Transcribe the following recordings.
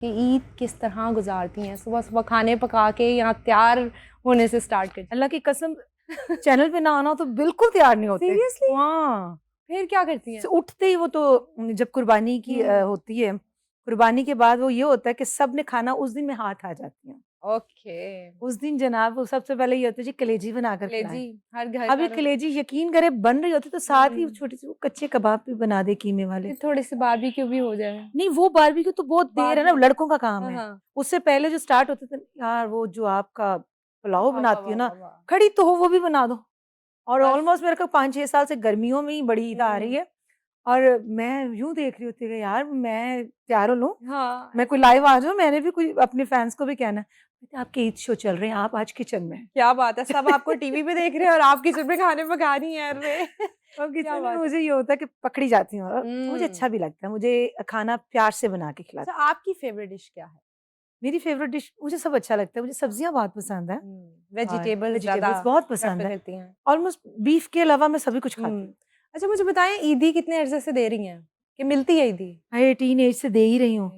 कि ईद किस तरह गुजारती हैं, सुबह सुबह खाने पका के यहाँ तैयार होने से स्टार्ट करती अल्लाह की कसम चैनल पे ना आना तो बिल्कुल तैयार नहीं होते। सीरियसली? हाँ, फिर क्या करती हैं? उठते ही वो तो जब कुर्बानी की होती है, कुर्बानी के बाद वो ये होता है कि सबने खाना उस दिन में हाथ आ जाती हैं। ओके। उस दिन जनाब वो सबसे पहले ये होता है जी कलेजी बना कर खिलाएं। कलेजी हर घर अब का ये कलेजी यकीन करें बन रही होती तो साथ ही हम्म, छोटे से वो कच्चे कबाब भी बना दे कीमे वाले। फिर थोड़ी सी बारबेक्यू भी हो जाए नहीं वो बारबेक्यू तो बहुत देर बाद है ना, में। लड़कों का काम हाँ है। हाँ। उससे पहले जो स्टार्ट होते थे यार, वो जो आपका पुलाव वाह वाह बनाती वाह हो ना, वाह वाह। खड़ी तो हो वो भी बना दो। और बस। ऑलमोस्ट मेरे को 5-6 साल से गर्मियों में ही बड़ी ईद आ रही हम्म, है और मैं यूँ देख रही होती है यार मैं तैयार हो लूँ, हाँ मैं कोई लाइव आ जाऊँ, मैंने भी कोई अपने फैंस को भी कहना है, कहते आपके ईद शो चल रहे हैं, आप आज किचन में हैं। क्या बात है, सब आपको टीवी पे देख रहे हैं और आप किचन में खाने पका रही हैं। अरे और क्या किचन में बात है। मुझे ये होता है कि पकड़ी जाती हूँ और मुझे हम्म। अच्छा भी लगता है, मुझे खाना प्यार से बना के अच्छा, खिलाते हैं। आपकी फेवरेट डिश क्या है? मेरी फेवरेट डिश, मुझे सब अच्छा लगता है, मुझे सब्जियाँ बहुत पसंद है और वेजिटेबल्स ज्यादा वेजिटेबल्स बहुत पसंद प्रेफर है। करती हैं? ऑलमोस्ट बीफ के अलावा मैं सभी कुछ खाती हम्म। हूँ। अच्छा, मुझे बताएं, ईदी कितने अरसे से दे रही हैं कि मिलती है ईदी? मैं 18 एज से दे ही रही हूँ।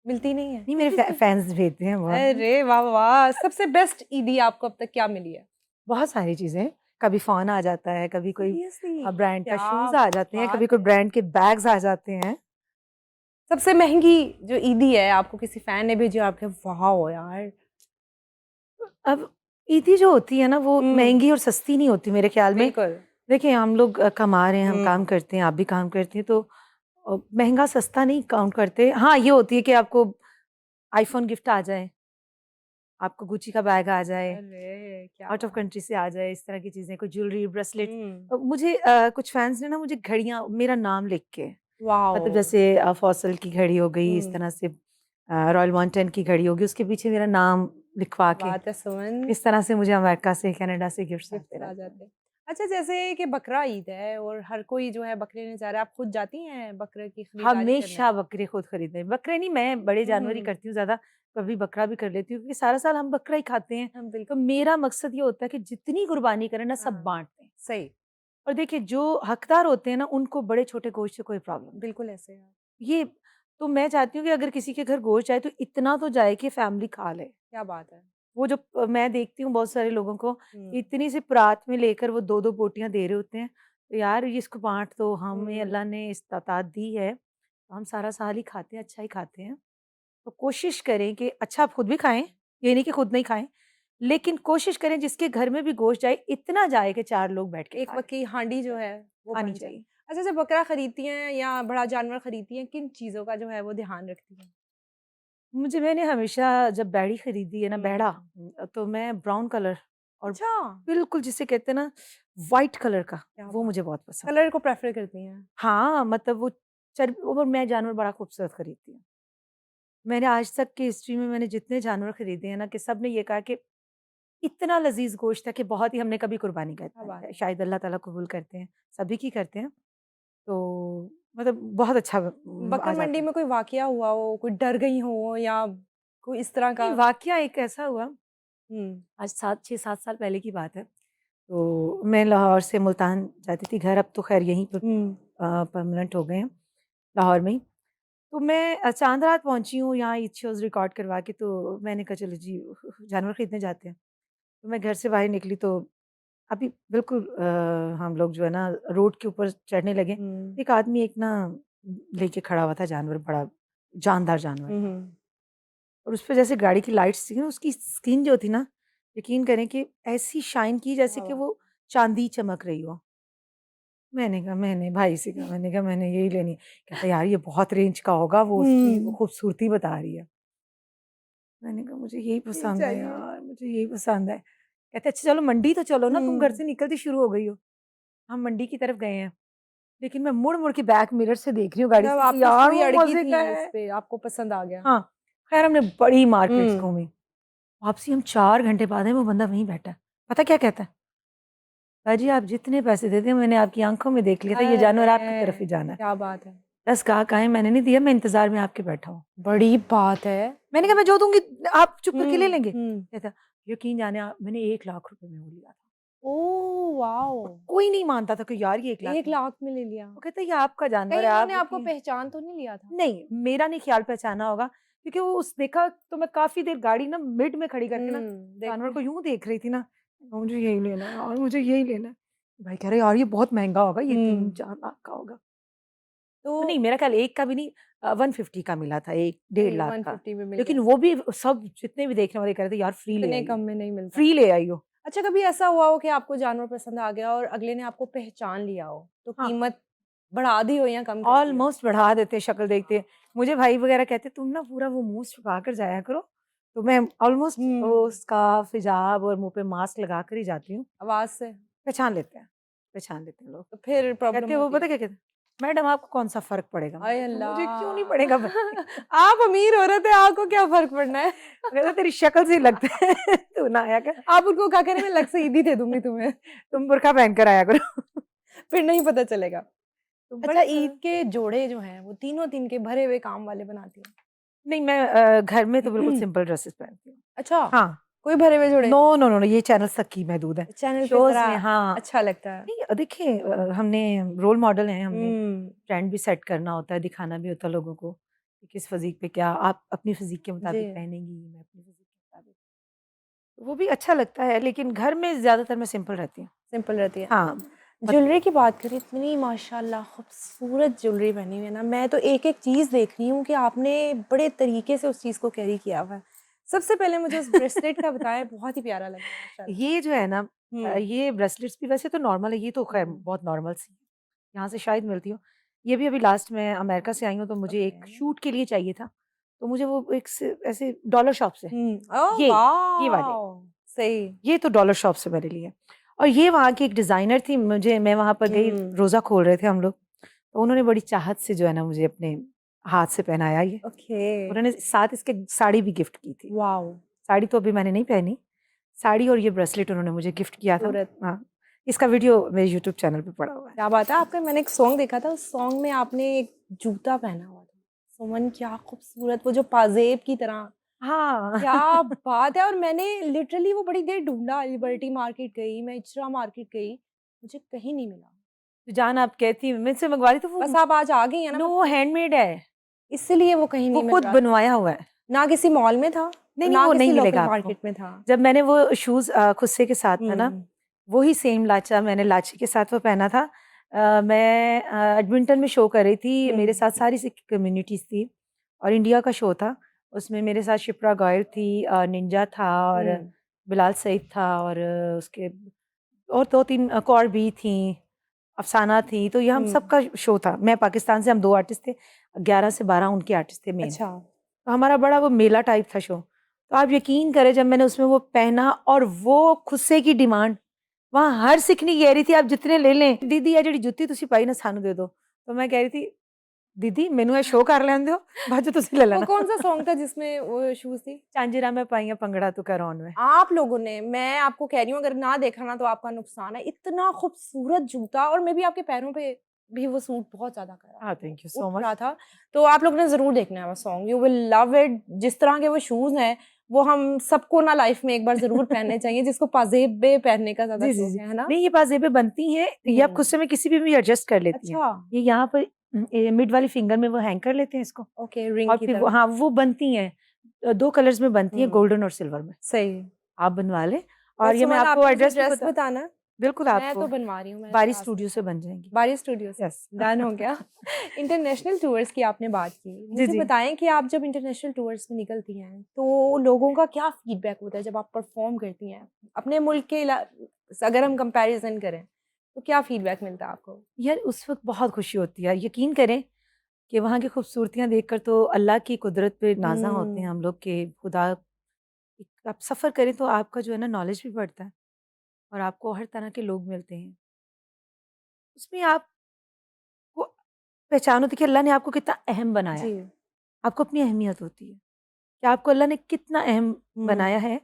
मिलती नहीं नहीं मेरे है। फैंस भेजते हैं बहुत। अरे वाह वाह, सबसे बेस्ट ईदी आपको अब तक क्या मिली है? बहुत सारी चीज़ें, कभी फ़ोन आ जाता है, कभी कोई सीरियसली? ब्रांड का क्या शूज़ आ जाते हैं, बात कभी कोई है। ब्रांड के बैग्स आ जाते हैं। सबसे महंगी जो ईदी है आपको किसी फैन ने भेजी, आपके वाह यार। अब ईदी जो होती है ना वो हम्म। महँगी और सस्ती नहीं होती मेरे ख़्याल में। बिल्कुल। देखिए हम लोग कमा रहे हैं, हम काम हम्म। करते हैं, आप भी काम करती हैं तो महँगा सस्ता नहीं काउंट करते। हाँ, ये होती है कि आपको आईफ़ोन गिफ्ट आ जाए, आपको गुची का बैग आ जाए, अरे क्या आउट ऑफ बात। कंट्री से आ जाए, इस तरह की चीज़ें, कोई ज्वेलरी, ब्रेसलेट्स। हम्म। मुझे कुछ फैन्स ने ना मुझे घड़ियाँ मेरा नाम लिख के, वाओ। मतलब जैसे फॉसल की घड़ी हो गई, इस हम्म। तरह से रॉयल माउंटेन की घड़ी होगी, उसके पीछे मेरा नाम लिखवा के, बात है सुमन। इस तरह से मुझे अमेरिका से, कनाडा से गिफ्ट्स आते गिफ्ट्स आ रहते हैं। जाते हैं। अच्छा, जैसे कि बकरा ईद है और हर कोई जो है बकरे लेने जा रहा है, आप खुद जाती हैं बकरे की खरीदारी करने? हमेशा बकरे खुद खरीदे, बकरे नहीं, मैं बड़े जानवर ही हम्म। करती हूँ ज़्यादा, कभी बकरा भी कर लेती हूँ क्योंकि सारा साल हम बकरा ही खाते हैं। हाँ, तो बिल्कुल। मेरा मकसद ये होता है कि जितनी कुर्बानी करें ना सब हाँ, बाँट दें। सही। और देखिए जो हकदार होते हैं ना उनको बड़े-छोटे गोश्त से कोई प्रॉब्लम नहीं। बिल्कुल ऐसे है। ये तो मैं चाहती हूँ कि अगर किसी के घर गोश्त जाए तो इतना तो जाए कि फैमिली खा ले। क्या बात है। वो जो मैं देखती हूँ बहुत सारे लोगों को हुँ, इतनी सी परात में लेकर वो 2-2 बोटियाँ दे रहे होते हैं। तो यार ये इसको बाँट दो, हमें अल्लाह हुँ। ने इस्तादात दी है, तो हम सारा साल ही खाते हैं, अच्छा ही खाते हैं। तो कोशिश करें कि अच्छा आप खुद भी खाएँ, ये नहीं कि खुद नहीं खाएँ, लेकिन कोशिश करें जिसके घर में भी गोश्त जाए इतना जाए कि 4 लोग बैठ के एक खा लें, वक़्त की हांडी जो है, वो खानी बन जाए। चाहिए। अच्छा, जब बकरा खरीदती हैं या बड़ा जानवर खरीदती हैं, किन चीज़ों का जो है वो ध्यान रखती हैं? मैंने हमेशा जब बैड़ी खरीदी है ना बैड़ा, हुँ। तो मैं ब्राउन कलर और अच्छा! बिल्कुल जिसे कहते हैं ना व्हाइट कलर का, क्या वो बात मुझे है। बहुत पसंद है। कलर को प्रेफ़र करती हैं? हाँ, मतलब वो और मैं जानवर बड़ा खूबसूरत खरीदती हूँ। मैंने आज तक की हिस्ट्री में मैंने जितने जानवर खरीदे हैं ना कि सबने ये कहा कि इतना लज़ीज़ गोश्त है कि बहुत ही हमने कभी कुर्बानी क्या करवाई बात है। है। शायद अल्लाह ताला कबूल करते हैं, सभी की करते हैं। तो मतलब बहुत अच्छा बकर आ जाता मंडी है। में कोई वाक़या हुआ हो, कोई डर गई हो या कोई इस तरह नहीं का? वाक़या एक ऐसा हुआ, हुँ, आज 7 6-7 साल पहले की बात है। तो मैं लाहौर से मुल्तान जाती थी घर, अब तो ख़ैर यहीं पर हुँ, परमानेंट हो गए हैं, लाहौर में ही। तो मैं चाँद रात पहुँची हूँ यहाँ ईद शोज़ रिकॉर्ड करवा के, तो मैंने कहा चलो जी जानवर ख़रीदने जाते हैं। तो मैं घर से बाहर निकली तो अभी बिल्कुल हम लोग जो है ना रोड के ऊपर चढ़ने लगे, हुँ, एक आदमी एक ना लेके खड़ा हुआ था जानवर, बड़ा जानदार जानवर। हुँ, हुँ। और उसपे जैसे गाड़ी की लाइट्स थी ना, उसकी स्किन जो थी ना, यकीन करें कि ऐसी शाइन की जैसे क्या कि बात वो चाँदी चमक रही हो। मैंने भाई से कहा, मैंने कहा मैंने यही लेनी है। कहता यार ये बहुत रेंज का होगा, वो उसकी हुँ, खूबसूरती बता रही है। मैंने कहा मुझे यही यही पसंद है चाहिए। यार, मुझे यही पसंद है। कहते अच्छा चलो मंडी तो चलो ना, तुम घर हुँ। से निकलती शुरू हो गई हो। हम मंडी की तरफ गए हैं, लेकिन मैं मुड़-मुड़ के बैक मिरर से देख रही हूँ गाड़ी मतलब से कि आपकी यार सुई वो अड़की मज़े का थी उस है। पे, आपको पसंद आ गया। हाँ, खैर हमने बड़ी मार्केट्स हुँ। घूमी। वापसी हम 4 घंटे बाद आए, वो बंदा वहीं बैठा है। पता क्या कहता है? "बाजी आप जितने पैसे दे दें, मैंने आपकी आँखों में देख लिया था, ये जानवर आपकी तरफ अरे! ही जाना है। क्या बात है। 10 गाहक आए, मैंने नहीं दिया, मैं इंतज़ार में आपके बैठा हूँ।" बड़ी बात है। मैंने कहा, "मैं जो दूँगी आप चुप करके ले हुँ, लेंगे?" हुँ। कहता, "यकीन जाने आप मैंने 1 लाख रुपए में वो लिया था।" Oh wow! और कोई नहीं मानता था कि यार ये 1 लाख 1 में। लाख में ले लिया। वो कहता, "ये आपका जानवर कहीं है, उन्होंने आप आपको यकीन।" पहचान तो नहीं लिया था? नहीं, मेरा नहीं ख़्याल पहचाना होगा, क्योंकि वो उस देखा तो मैं काफ़ी देर गाड़ी ना मिड में खड़ी करके ना जानवर देखते को यूँ देख रही थी ना, मुझे यही लेना है और मुझे यही लेना है। भाई कह रहे यार ये बहुत महँगा होगा, ये 3-4 लाख का होगा। तो नहीं मेरा ख़्याल 1 का भी नहीं 150 का मिला था, 1 डेढ़ नहीं लाख का। 150 में मिल लेकिन गया। वो भी सब जितने भी देखने वाले कह रहे थे यार फ्री ले इतने आई कम हो, में नहीं मिलता। फ्री ले आई हो। अच्छा कभी ऐसा हुआ हो कि आपको जानवर पसंद आ गया और अगले ने आपको पहचान लिया हो, तो हाँ, कीमत बढ़ा दी हो या कम कर दी हो? ऑलमोस्ट बढ़ा देते हैं शक्ल देखते। मुझे भाई वग़ैरह कहते तुम ना पूरा वो मुँह छुपा कर जाया करो, तो मैं ऑलमोस्ट वो हुँ, स्कार्फ, हिजाब और मुँह पे मास्क लगा कर ही जाती हूँ। आवाज़ से, पहचान लेते हैं लोग। तो फिर प्रॉब्लम कहते हैं वो होती पता है। है क्या कहते हैं? मैडम आपको कौन-सा फ़र्क पड़ेगा? मैं हाय कहती हूँ मुझे क्यों नहीं अल्लाह! पड़ेगा भाई? आप अमीर औरत हैं, आपको क्या फ़र्क पड़ना है? कहता तेरी शक्ल से ही लगता है तू ना आया कर, आप उनको क्या कह रहे हैं, मैं लग से ईदी दे दूँगी तुम्हें, तुम बुर्का पहन कर आया करो। फिर नहीं पता चलेगा। तो अच्छा बड़े ईद के जोड़े जो हैं, वो तीनों दिन के भरे हुए काम वाले बनाती नहीं मैं घर में तो बिल्कुल हैं? सिंपल ड्रेसेस पहनती हूँ। अच्छा, हाँ, कोई भरे हुए जोड़े? नो, ये चैनल्स तक की महदूद है। चैनल पे शोज़ ज़रा में हाँ, अच्छा लगता है। नहीं देखिए हमने रोल मॉडल हैं, हमने हुँ, ट्रेंड भी सेट करना होता है, दिखाना भी होता है लोगों को कि किस फ़िज़ीक पे क्या आप अपनी फ़िज़ीक के जी, मुताबिक पहनेंगी, मैं अपनी फ़िज़ीक के मुताबिक। वो भी अच्छा लगता है लेकिन घर में ज़्यादातर मैं सिंपल रहती हूँ। सिंपल रहती है। हाँ, मत ज्वेलरी की बात करें, इतनी माशाल्लाह खूबसूरत ज्वेलरी पहनी हुई है ना, मैं तो एक-एक चीज़ देख रही हूँ कि आपने बड़े तरीके से उस चीज़ को कैरी किया हुआ है। सबसे पहले मुझे उस ब्रेसलेट का बताएँ, बहुत ही प्यारा लगा माशाल्लाह। ये जो है ना हुँ, ये ब्रेसलेट्स भी वैसे तो नॉर्मल है, ये तो ख़ैर हुँ, बहुत नॉर्मल सी है, यहाँ से शायद मिलती हो। ये भी अभी लास्ट में अमेरिका से आई हूँ तो मुझे ओके। एक शूट के लिए चाहिए था, तो मुझे वो एक स ऐसे डॉलर शॉप से हुँ, ओह ये, ये वाले, वाओ! सही। ये तो डॉलर शॉप से मैंने लिए। और ये वहाँ की एक डिज़ाइनर थी मुझे मैं वहाँ पर गई, हुँ, रोज़ा खोल रहे थे हम लोग, तो उन्होंने बड़ी चाहत से जो है ना मुझे अपने हाथ से पहनाया ये। ओके, उन्होंने साथ इसके साड़ी भी गिफ्ट की थी। वॉव! साड़ी तो अभी मैंने नहीं पहनी, साड़ी और ये ब्रेसलेट उन्होंने मुझे गिफ्ट किया था। खूबसूरत। हाँ, इसका वीडियो मेरे यूट्यूब चैनल पे पड़ा हुआ है। क्या बात है! आपका मैंने एक सॉन्ग देखा था, उस सॉन्ग में आपने एक जूता पहना हुआ था। सुमन क्या खूबसूरत, वो जो पाज़ेब की तरह, हाँ। क्या बात है! और मैंने लिटरली वो बड़ी देर ढूँढा, लिबर्टी मार्केट गई, मैं इचरा मार्केट गई, मुझे कहीं नहीं मिला। तो जान आप कहती मुझसे मंगवा ली तो वो बस आप आज आ गई हैं ना, नो मतलब हैंडमेड है, इसीलिए वो कहीं वो नहीं मिल खुद रहा था। बनवाया हुआ है। ना किसी मॉल में था, और नहीं, ना वो किसी नहीं लोकल मिलेगा आपको। मार्केट में था। जब मैंने वो शूज़ खुस्से के साथ था ना, हुँ, वही सेम लाचा मैंने लाची के साथ वो पहना था। मैं एडमिंटन में शो कर रही थी, मेरे हुँ, साथ सारी सिख कम्युनिटीज़ थी और इंडिया का शो था। उसमें मेरे साथ शिप्रा गोयल थी, निंजा था और हुँ, बिलाल सईद था और उसके और 2-3 और भी थीं, अफ़साना थी, तो ये हम हुँ, सबका शो था। मैं पाकिस्तान से हम 2 आर्टिस्ट थे, 11 से 12 उनके आर्टिस्ट थे मेन। अच्छा। तो हमारा बड़ा वो मेला टाइप था शो। तो आप यकीन करें जब मैंने उसमें वो पहना और वो खुस्से की डिमांड, वहाँ हर सिखनी कह रही थी आप जितने ले लें। दीदी ये जेड़ी जुत्ती तुसी पाई ना सानू दे दो। तो मैं कह रही थी दीदी मैनू ये शो कर लैन दियो, बाद चों तुसी ले वो लेना। कौन-सा सॉन्ग था जिसमें वो शूज़ थी? झांजरा मैं पाईयां भंगड़ा तू कर ऑन में। आप लोगों ने, मैं आपको कह रही हूँ, अगर ना देखा ना तो आपका नुकसान है। इतना खूबसूरत जूता, और मे बी आपके पैरों पे भी वो सूट बहुत ज़्यादा कर रहा था, हाँ, वो थैंक यू उठ सो रहा मच। था। तो आप लोगों ने ज़रूर देखना है वो song, you will love it. जिस तरह के वो शूज़ हैं, वो हम सबको ना लाइफ़ में एक बार ज़रूर पहनने चाहिए, जिसको पाज़ेबे पहनने का ज़्यादा जी, जी, शौक जी। है ना? नहीं ये पाज़ेबें बनती हैं, ये आप खुद हुँ, से में किसी पे भी एडजस्ट कर लेती हैं। अच्छा, ये यहाँ पर मिड वाली फिंगर में वो हैंग कर लेते हैं इसको ओके, रिंग और की फिर वो तरह। हाँ, वो बनती हैं 2 कलर्स में बनती हैं, हुँ, गोल्डन और सिल्वर में। सही। आप बनवा लें और बस ये मैं सुमन, आपको आपने मुझे एड्रेस भी ड्रेस बता बताना, बिल्कुल मैं आपको तो बनवा रही हूँ, मैं बारी इससे आ स्टूडियो से सकता हूँ। बन जाएँगी। बारी स्टूडियो से, यस। डन हो गया। इंटरनेशनल टूर्स की आपने बात की। जी, मुझे जी। बताएँ कि आप जब इंटरनेशनल टूर्स में निकलती हैं, तो लोगों का क्या फीडबैक होता है जब आप परफ़ॉर्म करती हैं? अपने मुल्क के अगर हम कंपैरिज़न करें, तो क्या फीडबैक मिलता है आपको? यार उस वक़्त बहुत खुशी होती है। यकीन करें कि वहाँ की खूबसूरतियाँ देखकर तो अल्लाह की कुदरत पे नाज़ा होते हैं हुँ, हम लोग कि खुदा आप सफ़र करें तो आपका जो है ना नॉलेज भी बढ़ता है और आपको हर तरह के लोग मिलते हैं। उसमें आपको पहचान होती है कि अल्लाह ने आपको कितना अहम बनाया जी। है। आपको अपनी अहमियत होती है कि आपको अल्लाह ने कितना अहम हुँ, बनाया है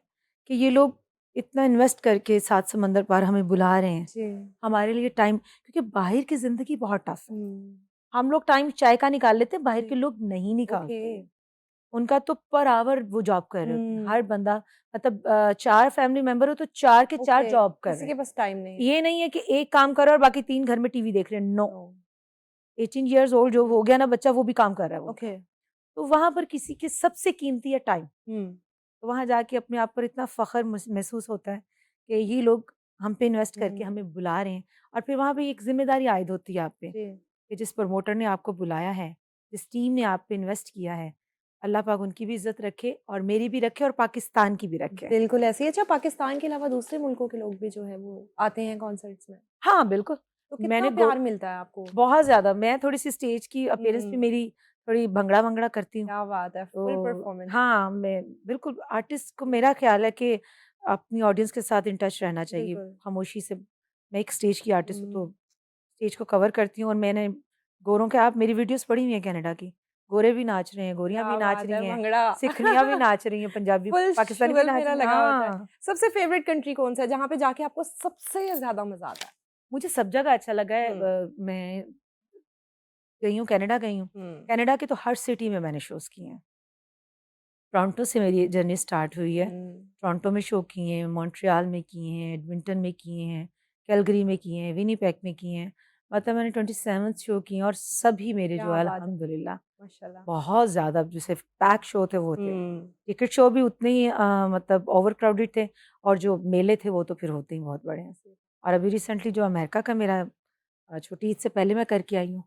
कि ये लोग इतना इन्वेस्ट करके 7 समंदर पार हमें बुला रहे हैं। जी। हमारे लिए टाइम क्योंकि बाहर की ज़िंदगी बहुत टफ़ है। हुँ, हम लोग टाइम चाय का निकाल लेते हैं, बाहर जी, के लोग नहीं ओके। निकालते। उनका तो पर आवर वो जॉब कर रहे होते हैं। हर हुँ, बंदा मतलब 4 फैमिली मेंबर हो तो 4 के 4 ओके, जॉब कर किसी रहे के हैं। पास टाइम नहीं है। ये नहीं है कि एक काम कर रहा है और बाकी 3 घर में टीवी देख रहे हैं, नो। ओह! 18 इयर्स ओल्ड जो हो गया ना बच्चा वो भी काम कर रहा है वो। ओके, तो वहाँ पर किसी के सबसे कीमती है टाइम। हुँ, तो वहाँ जाके अपने आप पर इतना फ़ख्र महसूस होता है कि ये लोग हम पे इन्वेस्ट करके हुँ, हमें बुला रहे हैं, और फिर वहाँ पे एक ज़िम्मेदारी आयद होती है आप पे जी। कि जिस प्रमोटर ने आपको बुलाया है, जिस टीम ने आप पे इन्वेस्ट किया है, अल्लाह पाक उनकी भी इज़्ज़त रखे और मेरी भी रखे और पाकिस्तान की भी रखे। बिल्कुल ऐसे ही। अच्छा, पाकिस्तान के अलावा दूसरे मुल्कों के लोग भी जो है वो आते हैं कॉन्सर्ट्स में? हाँ, बिल्कुल। तो कितना मैंने गो प्यार मिलता है आपको? बहुत ज़्यादा, मैं थोड़ी-सी स्टेज की अपीयरेंस भी हुँ, मेरी थोड़ी भंगड़ा-वंगड़ा करती हूँ। क्या बात है! फुल तो परफॉर्मेंस। हाँ, मैं बिल्कुल आर्टिस्ट को मेरा ख़्याल है कि अपनी ऑडियंस के साथ इन टच रहना चाहिए, बिल्कुल। खामोशी से। मैं एक स्टेज की आर्टिस्ट हूँ, तो हुँ, स्टेज को कवर करती हूँ, और मैंने गोरों के आप मेरी वीडियोज़ पड़ी हुई हैं कनाडा की। गोरे भी नाच रहे हैं, गोरियाँ भी क्या नाच बात है! रही हैं, भंगड़ा। सिखियाँ भी नाच रही हैं, पंजाबी फुल पाकिस्तानी भी शुगल नाच मेरा रही हैं। लगा होता है। हाँ, सबसे फ़ेवरेट कंट्री कौन-सा है जहाँ पे जाके आपको सबसे ज़्यादा मज़ा आता है? मुझे सब जगह अच्छा लगा है। हुँ, मैं गई हूँ, कनाडा गई हूँ। हुँ, कनाडा के तो हर सिटी में मैंने शोज़ किए हैं। टोरंटो से मेरी जर्नी स्टार्ट हुई है। हुँ। टोरंटो में शो किए हैं, मॉन्ट्रियल में किए हैं, एडमिंटन में किए हैं, कैलगरी में किए हैं, विनिपेग में किए हैं। मतलब मैंने 27 शो किए हैं, और सभी मेरे जो क्या है बात है! अल्हम्दुलिल्लाह माशाल्लाह। बहुत ज़्यादा जैसे पैक शो थे वो थे। हुँ, टिकट शो भी उतने ही मतलब ओवर क्राउडेड थे, और जो मेले थे वो तो फिर होते ही बहुत बड़े हैं। और अभी रिसेंटली जो अमेरिका का मेरा छोटी ईद से पहले मैं करके आई हूँ,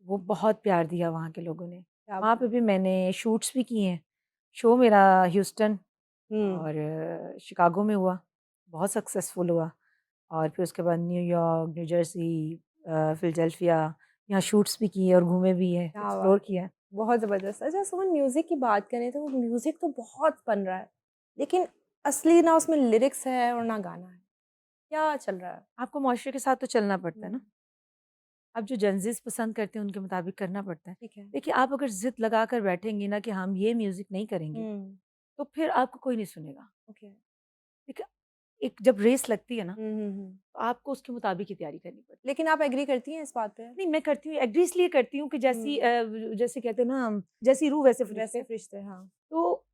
वो बहुत प्यार दिया वहाँ के लोगों ने। क्या वहाँ बात पे भी मैंने शूट्स भी किए हैं। शो मेरा ह्यूस्टन हुँ, और शिकागो में हुआ, बहुत सक्सेसफुल हुआ, और फिर उसके बाद न्यूयॉर्क, न्यू जर्सी, फिलाडेल्फिया, यहाँ शूट्स भी किए और घूमे भी हैं, क्या एक्सप्लोर बात है! किया है। बहुत ज़बरदस्त। अच्छा सुमन, म्यूज़िक की बात करें तो म्यूज़िक तो बहुत बन रहा है, लेकिन असली ना उसमें लिरिक्स है और ना गाना है। क्या चल रहा है? आपको मुआशरे के साथ तो चलना पड़ता है हुँ, ना। अब जो जेनज़ीज़ पसंद करते हैं उनके मुताबिक करना पड़ता है। ठीक है। देखिए, आप अगर ज़िद लगाकर बैठेंगी ना कि हम ये म्यूज़िक नहीं करेंगे, हुँ, तो फिर आपको कोई नहीं सुनेगा। ओके। देखिए, एक जब रेस लगती है ना, हुँ, हुँ, हुँ। तो आपको उसके मुताबिक ही तैयारी करनी पड़ती है। लेकिन आप एग्री करती हैं इस बात पे? नहीं, मैं करती हूँ, एग्री इसलिए करती हूँ कि जैसी हुँ, जैसे कहते हैं ना, जैसी रूह वैसे फरिश्ते। वैसे फरिश्ते, हाँ। तो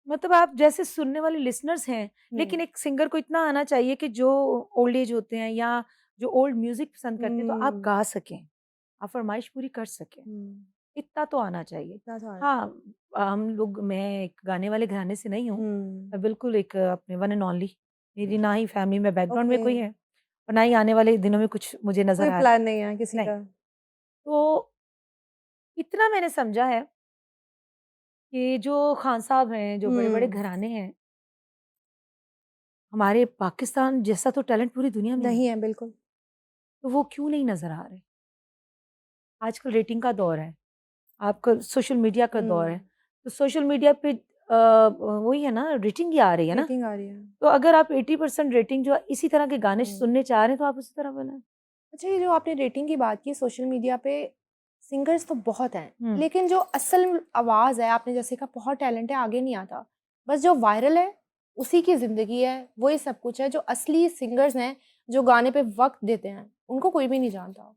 मतलब आप जैसे सुनने वाले लिसनर्स हैं, लेकिन हुँ, एक सिंगर को इतना आना चाहिए कि जो ओल्ड एज होते हैं या जो ओल्ड म्यूज़िक पसंद करते हैं, तो आप हुँ, गा सकें, आप फ़रमाइश पूरी कर सकें, हुँ। इतना तो आना चाहिए। इतना तो आना चाहिए। हाँ, हम लोग मैं एक गाने वाले घराने से नहीं हूँ, हुँ, मैं बिल्कुल एक अपने वन एंड ओनली, मेरी ना ही फैमिली में बैकग्राउंड में ओके। कोई है, और ना ही आने वाले दिनों में कुछ मुझे नज़र कोई आ रहा है। प्लान नहीं है किसी नहीं, का? तो इतना मैंने समझा है कि जो खान साहब हैं, जो बड़े-बड़े हुँ, घराने हैं, हमारे पाकिस्तान जैसा तो टैलेंट पूरी दुनिया में नहीं नहीं है, है बिल्कुल। तो वो क्यों नहीं नज़र आ रहे? आजकल रेटिंग का दौर है, आपका सोशल मीडिया का दौर है, हुँ, तो सोशल मीडिया पे वही है ना, रेटिंग ही आ रही है ना, रेटिंग आ रही है। तो अगर आप 80% रेटिंग जो इसी तरह के गाने हुँ। सुनने चाह रहे हैं, तो आप उसी तरह बनाएँ। अच्छा, ये जो आपने रेटिंग की बात की, सोशल मीडिया पे सिंगर्स तो बहुत हैं, हुँ। लेकिन जो असल आवाज़ है, आपने जैसे कहा बहुत टैलेंट है, आगे नहीं आता। बस जो वायरल है, उसी की ज़िंदगी है, वही सब कुछ है। जो असली सिंगर्स हैं, जो गाने पे वक़्त देते हैं, उनको कोई भी नहीं जानता।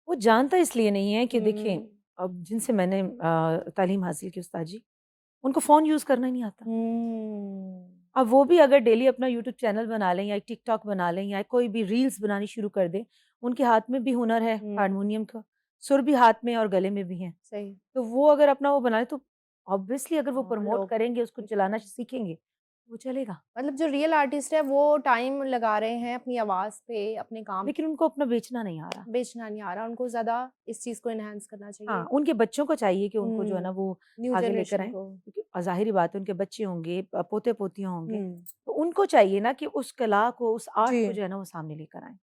वो जानता इसलिए नहीं है कि देखिए, हुँ, अब जिनसे मैंने तालीम हासिल की उस्ताद जी, उनको फ़ोन यूज़ करना ही नहीं आता। हुँ, अब वो भी अगर डेली अपना यूट्यूब चैनल बना लें या टिकटॉक बना लें या कोई भी रील्स बनानी शुरू कर दें, उनके हाथ में भी हुनर है हुँ, हारमोनियम का, सुर भी हाथ में है और गले में भी है। सही। तो वो अगर अपना वो बनाएँ, तो ऑब्वियसली अगर वो हाँ, प्रमोट लोग करेंगे, उसको चलाना बिल्कुल। सीखेंगे, वो चलेगा। मतलब जो रियल आर्टिस्ट है, वो टाइम लगा रहे हैं अपनी आवाज़ पे, अपने काम लेकिन उनको अपना बेचना नहीं आ रहा। बेचना नहीं आ रहा, उनको ज़्यादा इस चीज़ को एनहांस करना हाँ, चाहिए। उनके बच्चों को चाहिए कि उनको जो है ना हुँ, वो न्यू आगे लेकर जनरेशन आएँ, को। क्योंकि ज़ाहिर-सी बात है उनके बच्चे होंगे, पोते-पोतियाँ होंगे, हुँ, तो उनको चाहिए ना कि उस कला को, उस आर्ट को जी। जो है ना वो सामने लेकर आएँ।